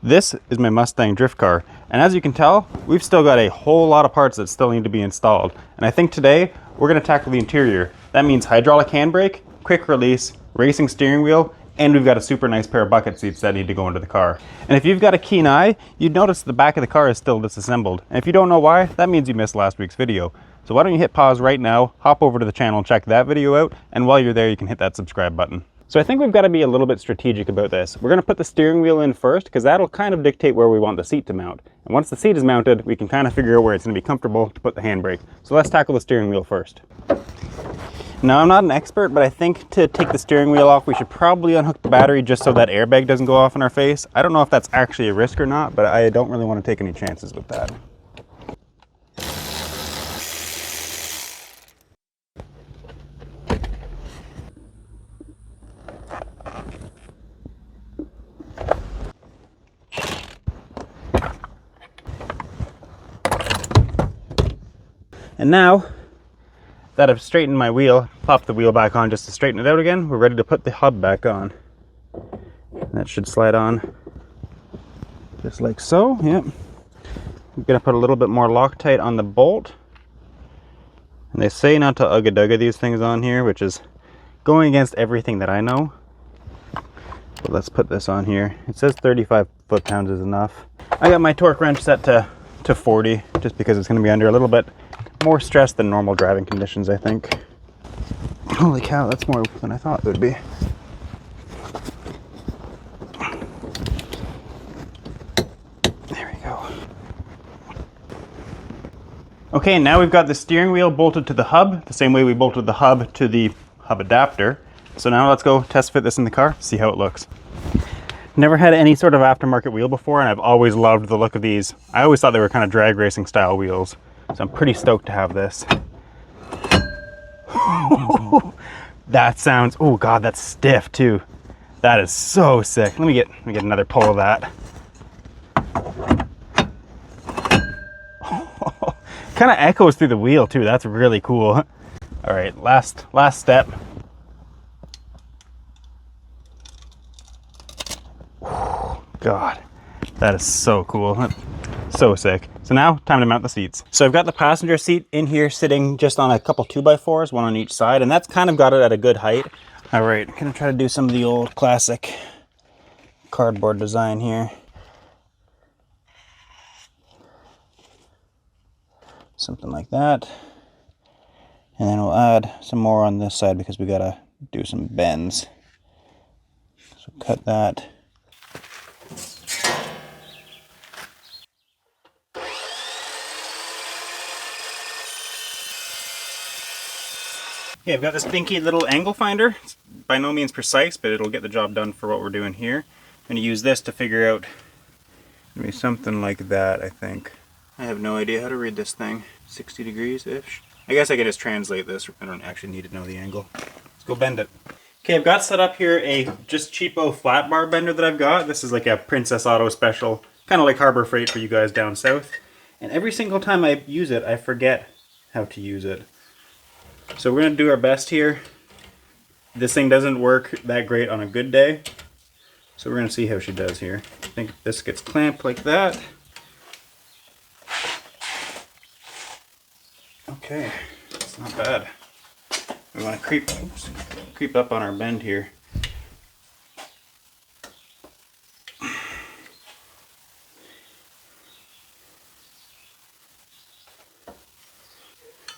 This is my Mustang drift car, and as you can tell, we've still got a whole lot of parts that still need to be installed. And I think today we're going to tackle the interior. That means hydraulic handbrake, quick release, racing steering wheel, and we've got a super nice pair of bucket seats that need to go into the car. And if you've got a keen eye, you'd notice the back of the car is still disassembled. And if you don't know why, that means you missed last week's video. So why don't you hit pause right now, hop over to the channel and check that video out, and while you're there you can hit that subscribe button. So I think we've got to be a little bit strategic about this. We're going to put the steering wheel in first because that'll kind of dictate where we want the seat to mount. And once the seat is mounted, we can kind of figure out where it's going to be comfortable to put the handbrake. So let's tackle the steering wheel first. Now, I'm not an expert, but I think to take the steering wheel off, we should probably unhook the battery just so that airbag doesn't go off in our face. I don't know if that's actually a risk or not, but I don't really want to take any chances with that. And now that I've straightened my wheel, pop the wheel back on just to straighten it out again, we're ready to put the hub back on. That should slide on just like so. Yep. I'm gonna put a little bit more Loctite on the bolt. And they say not to ugga-dugga these things on here, which is going against everything that I know. But let's put this on here. It says 35 foot-pounds is enough. I got my torque wrench set to 40, just because it's gonna be under a little bit more stress than normal driving conditions, I think. Holy cow, that's more than I thought it would be. There we go. Okay, now we've got the steering wheel bolted to the hub, the same way we bolted the hub to the hub adapter. So now let's go test fit this in the car, see how it looks. Never had any sort of aftermarket wheel before, and I've always loved the look of these. I always thought they were kind of drag racing style wheels. So I'm pretty stoked to have this. That sounds, oh God, that's stiff too. That is so sick. Let me get another pull of that. Kind of echoes through the wheel too. That's really cool. All right, last step. God, that is so cool. So sick. So now, time to mount the seats. So I've got the passenger seat in here sitting just on a couple 2x4s, one on each side, and that's kind of got it at a good height. All right, I'm gonna try to do some of the old classic cardboard design here. Something like that. And then we'll add some more on this side because we gotta do some bends. So cut that. Okay, I've got this dinky little angle finder. It's by no means precise, but it'll get the job done for what we're doing here. I'm going to use this to figure out maybe something like that, I think. I have no idea how to read this thing. 60 degrees-ish. I guess I can just translate this. I don't actually need to know the angle. Let's go bend it. Okay, I've got set up here a just cheapo flat bar bender that I've got. This is like a Princess Auto special, kind of like Harbor Freight for you guys down south. And every single time I use it, I forget how to use it. So we're going to do our best here. This thing doesn't work that great on a good day. So we're going to see how she does here. I think this gets clamped like that. Okay, it's not bad. We want to creep up on our bend here.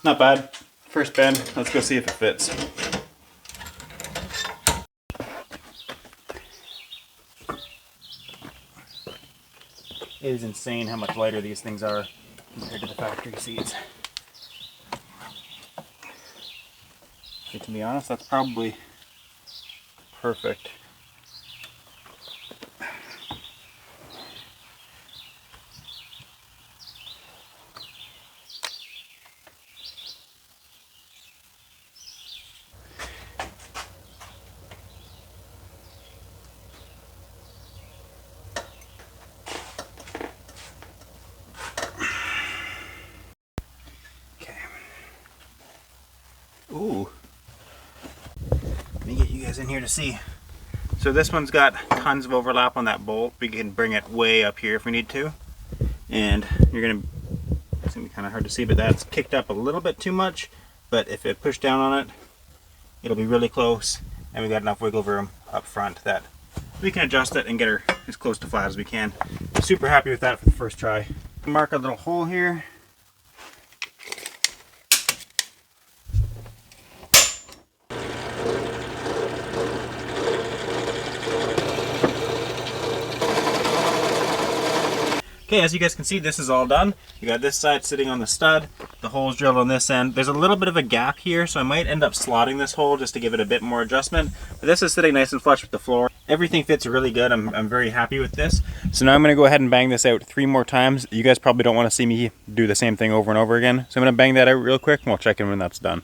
Not bad. First bend, let's go see if it fits. It is insane how much lighter these things are compared to the factory seats. So to be honest, that's probably perfect. Ooh. Let me get you guys in here to see. So this one's got tons of overlap on that bolt. We can bring it way up here if we need to. And it's gonna be kind of hard to see, but that's kicked up a little bit too much. But if it push down on it, it'll be really close. And we got enough wiggle room up front that we can adjust it and get her as close to flat as we can. Super happy with that for the first try. Mark a little hole here. Okay, as you guys can see, this is all done. You got this side sitting on the stud, the hole's drilled on this end. There's a little bit of a gap here, so I might end up slotting this hole just to give it a bit more adjustment. But this is sitting nice and flush with the floor. Everything fits really good. I'm very happy with this. So now I'm gonna go ahead and bang this out 3 more times. You guys probably don't wanna see me do the same thing over and over again. So I'm gonna bang that out real quick and we'll check in when that's done.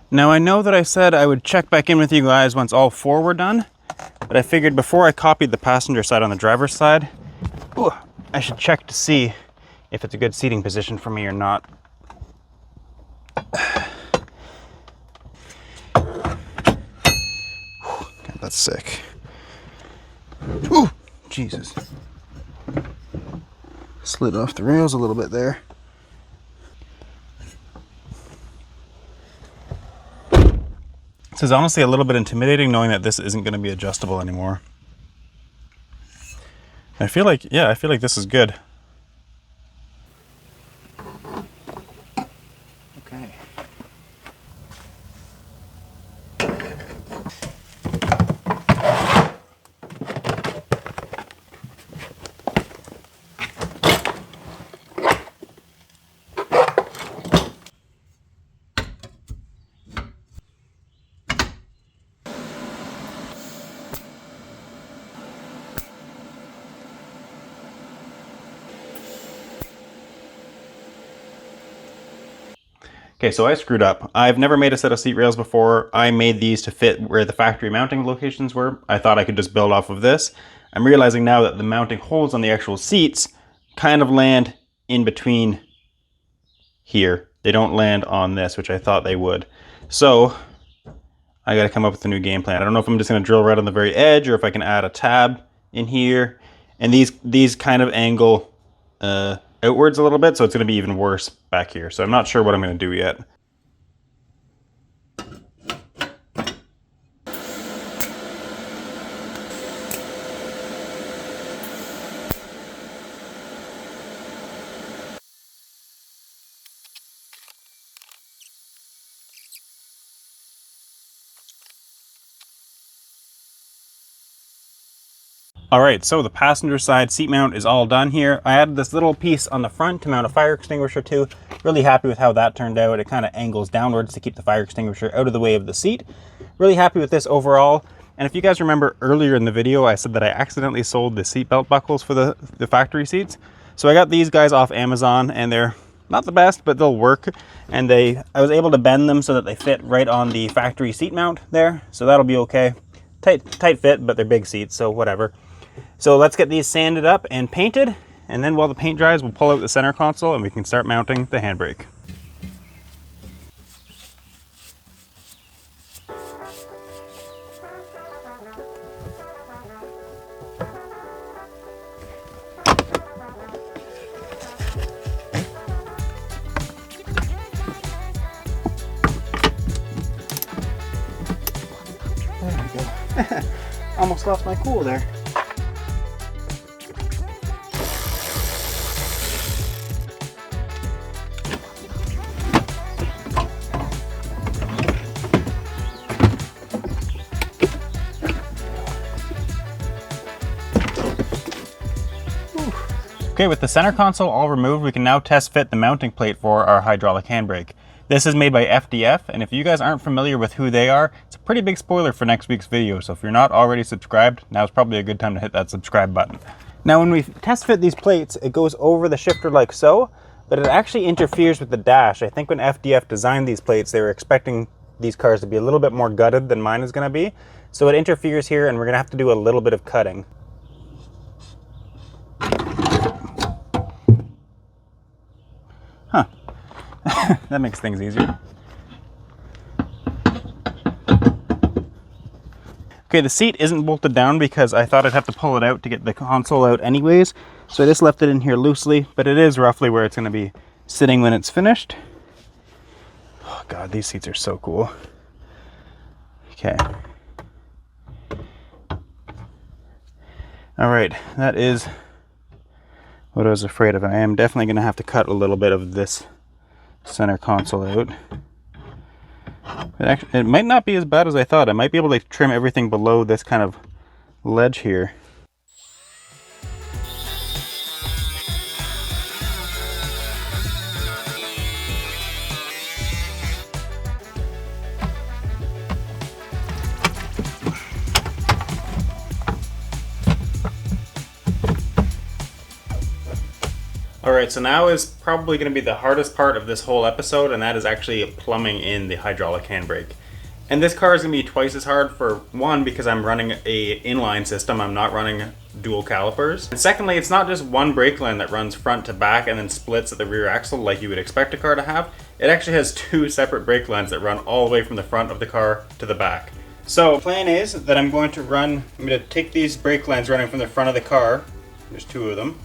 Now I know that I said I would check back in with you guys once all 4 were done, but I figured before I copied the passenger side on the driver's side, I should check to see if it's a good seating position for me or not. God, that's sick. Ooh, Jesus. Slid off the rails a little bit there. This is honestly a little bit intimidating knowing that this isn't going to be adjustable anymore. I feel like this is good. Okay. Okay, so I screwed up. I've never made a set of seat rails before. I made these to fit where the factory mounting locations were. I thought I could just build off of this. I'm realizing now that the mounting holes on the actual seats kind of land in between here. They don't land on this, which I thought they would. So I gotta come up with a new game plan. I don't know if I'm just gonna drill right on the very edge or if I can add a tab in here. And these kind of angle outwards a little bit, so it's going to be even worse back here. So I'm not sure what I'm going to do yet. Alright, so the passenger side seat mount is all done here. I added this little piece on the front to mount a fire extinguisher to. Really happy with how that turned out. It kind of angles downwards to keep the fire extinguisher out of the way of the seat. Really happy with this overall. And if you guys remember earlier in the video, I said that I accidentally sold the seat belt buckles for the factory seats. So I got these guys off Amazon and they're not the best, but they'll work. And I was able to bend them so that they fit right on the factory seat mount there. So that'll be okay. Tight fit, but they're big seats, so whatever. So let's get these sanded up and painted, and then while the paint dries, we'll pull out the center console and we can start mounting the handbrake. There we go. Almost lost my cool there. Okay, with the center console all removed, we can now test fit the mounting plate for our hydraulic handbrake. This is made by FDF, and if you guys aren't familiar with who they are, it's a pretty big spoiler for next week's video, so if you're not already subscribed, now's probably a good time to hit that subscribe button. Now when we test fit these plates, it goes over the shifter like so, but it actually interferes with the dash. I think when FDF designed these plates, they were expecting these cars to be a little bit more gutted than mine is going to be, so it interferes here and we're going to have to do a little bit of cutting. Huh. That makes things easier. Okay, the seat isn't bolted down because I thought I'd have to pull it out to get the console out anyways. So I just left it in here loosely, but it is roughly where it's going to be sitting when it's finished. Oh God, these seats are so cool. Okay. All right, that is what I was afraid of. I am definitely going to have to cut a little bit of this center console out. It might not be as bad as I thought. I might be able to trim everything below this kind of ledge here. Alright, so now is probably going to be the hardest part of this whole episode, and that is actually plumbing in the hydraulic handbrake. And this car is going to be twice as hard, for one, because I'm running a inline system, I'm not running dual calipers. And secondly, it's not just one brake line that runs front to back and then splits at the rear axle like you would expect a car to have. It actually has two separate brake lines that run all the way from the front of the car to the back. So the plan is that I'm going to take these brake lines running from the front of the car, there's two of them.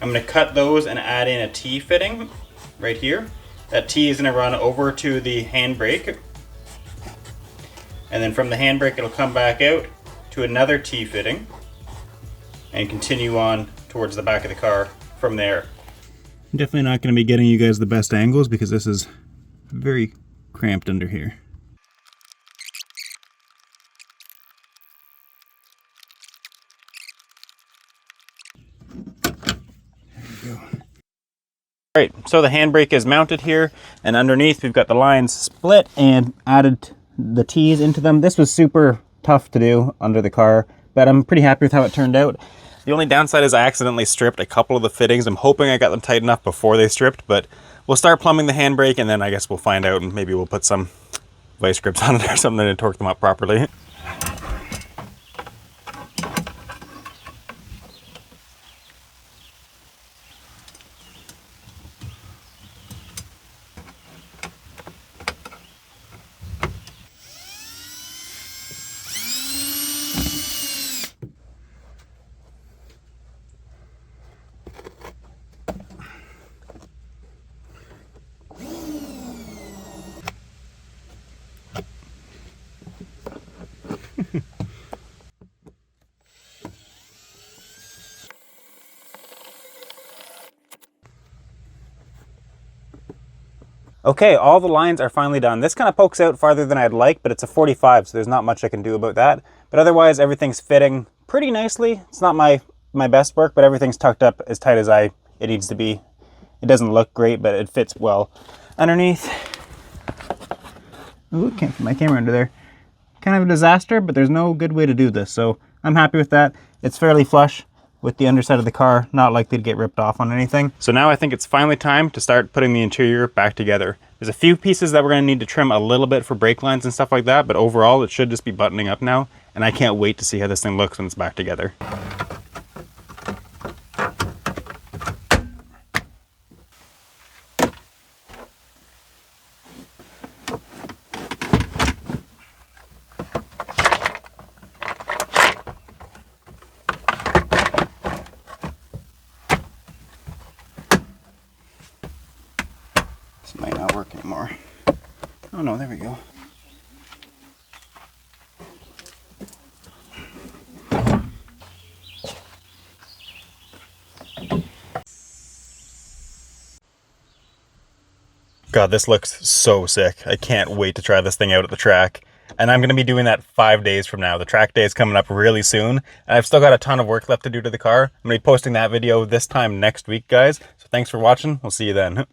I'm going to cut those and add in a T fitting right here. That T is going to run over to the handbrake. And then from the handbrake it'll come back out to another T fitting and continue on towards the back of the car from there. I'm definitely not going to be getting you guys the best angles because this is very cramped under here. Alright, so the handbrake is mounted here, and underneath we've got the lines split and added the T's into them. This was super tough to do under the car, but I'm pretty happy with how it turned out. The only downside is I accidentally stripped a couple of the fittings. I'm hoping I got them tight enough before they stripped, but we'll start plumbing the handbrake and then I guess we'll find out, and maybe we'll put some vice grips on it or something to torque them up properly. Okay, all the lines are finally done. This kind of pokes out farther than I'd like, but it's a 45, so there's not much I can do about that. But otherwise, everything's fitting pretty nicely. It's not my best work, but everything's tucked up as tight as it needs to be. It doesn't look great, but it fits well. Underneath, ooh, can't fit my camera under there. Kind of a disaster, but there's no good way to do this, so I'm happy with that. It's fairly flush with the underside of the car, not likely to get ripped off on anything. So now I think it's finally time to start putting the interior back together. There's a few pieces that we're gonna need to trim a little bit for brake lines and stuff like that, but overall it should just be buttoning up now, and I can't wait to see how this thing looks when it's back together. Might not work anymore. Oh no, there we go. God, this looks so sick. I can't wait to try this thing out at the track. And I'm going to be doing that 5 days from now. The track day is coming up really soon. And I've still got a ton of work left to do to the car. I'm going to be posting that video this time next week, guys. So thanks for watching. We'll see you then.